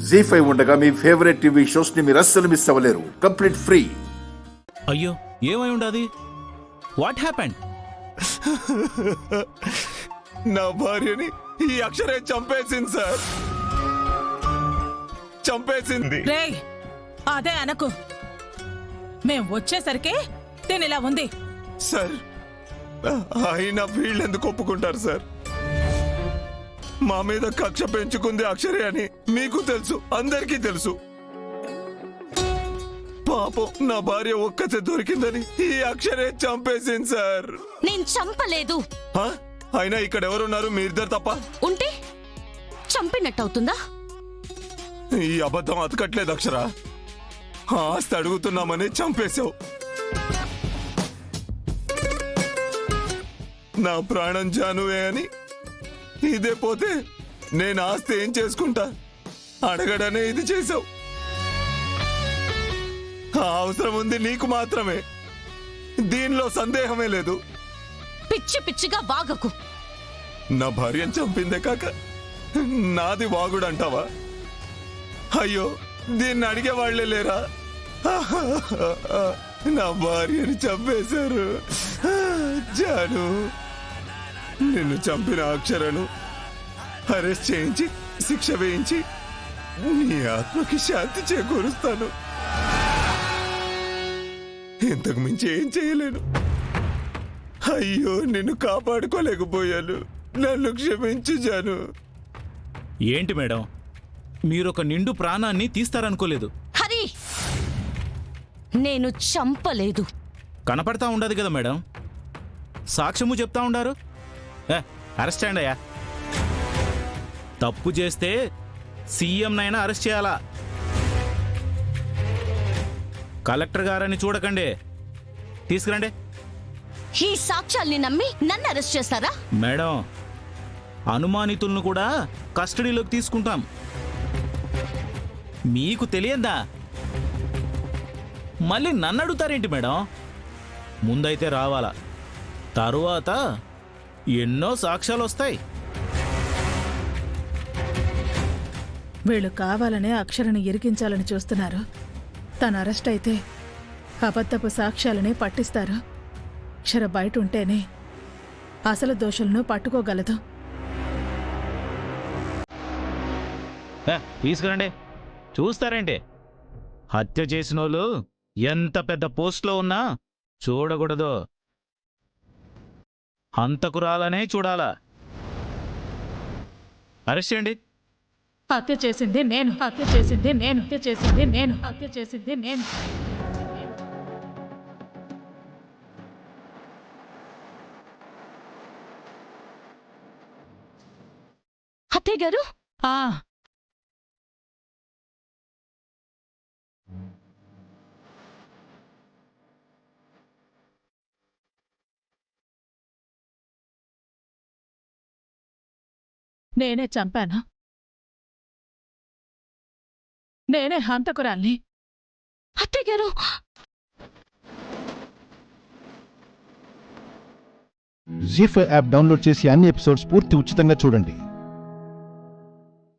జీ5 ఉండగా మీ favourite TV shows ని మీరు అస్సలు మిస్ అవ్వలేరు. Complete free. అయ్యో ఏమై ఉండదు? What happened? నా భార్యని ఈ అక్షరే చంపేసింది సార్. చంపేసింది. రేయ్ అదే అనకు. మేం వచ్చేసరికి తినిలా ఉంది సార్. అయినా వీళ్ళెందుకు ఒప్పుకుంటారు సార్? మా మీద కక్ష పెంచుకుంది అక్షరే అని మీకు తెలుసు, అందరికీ తెలుసు. పాపం నా భార్య ఒక్కతే దొరికిందని ఈ అక్షరే చంపేసింది సార్. నేను చంపలేదు. అయినా ఇక్కడ ఎవరున్నారు? మీ ఇద్దరు తప్ప. ఉంటే చంపినట్టవుతుందా? ఈ అబద్ధం అతకట్లేదు అక్షర. ఆస్తి అడుగుతున్నామని చంపేశావు. నా ప్రాణం జానువే అని ఇదే పోతే నేను ఆస్తి ఏం చేసుకుంటా? అడగడనే ఇది చేశావు. అవసరం ఉంది నీకు మాత్రమే, దీనిలో సందేహమే లేదు. పిచ్చి పిచ్చిగా వాగకు. నా భార్యను చంపిందే కాక నాది వాగుడు అంటావా? అయ్యో దీన్ని అడిగేవాళ్లే లేరా? నా భార్యని చంపేశారు. జాను, నిన్ను చంపిన అక్షరను అరెస్ట్ చేయించి శిక్ష వేయించి నీ ఆత్మకి శాంతి చేకూరుస్తాను. ఇంతకు మించి ఏం చేయలేను. అయ్యో నిన్ను కాపాడుకోలేకపోయాను. నన్ను క్షమించు జాను. ఏంటి మేడం, మీరొక నిండు ప్రాణాన్ని తీస్తారనుకోలేదు. హరి, నేను చంపలేదు. కనపడతా ఉండదు కదా మేడం, సాక్ష్యము చెప్తా ఉండారు. అరెస్ట్ చేయండి అయ్యా. తప్పు చేస్తే సీఎంనైనా అరెస్ట్ చేయాలా? కలెక్టర్ గారని చూడకండి, తీసుకురండి. ఈ సాక్ష్యాల్ని నమ్మి నన్ను అరెస్ట్ చేస్తారా? మేడం, అనుమానితులను కూడా కస్టడీలోకి తీసుకుంటాం. మీకు తెలియదా? మళ్ళీ నన్ను అడుగుతారేంటి మేడం? ముందైతే రావాలా, తరువాత ఎన్నో సాక్ష్యాలు వస్తాయి. వీళ్ళు కావాలనే అక్షరని ఇరికించాలని చూస్తున్నారు. తను అరెస్ట్ అయితే అబద్ధపు సాక్ష్యాలని పట్టిస్తారు. అక్షర బయట ఉంటేనే అసలు దోషులను పట్టుకోగలదు. తీసుకురండి, చూస్తారేంటి? హత్య చేసిన వాళ్ళు ఎంత పెద్ద పోస్ట్లో ఉన్నా చూడకూడదు, హంతకురాలనే చూడాలా. అరెస్ట్ చేయండి. హత్య చేసింది నేను, హత్య చేసింది నేను, హత్య చేసింది నేను, హత్య చేసింది నేను. అత్తయ్య గారు, నేనే చంపాను. నేనే హంతకురాల్ని. అత్తయ్య గారు, జీ5 యాప్ డౌన్లోడ్ చేసి అన్ని ఎపిసోడ్స్ పూర్తి ఉచితంగా చూడండి.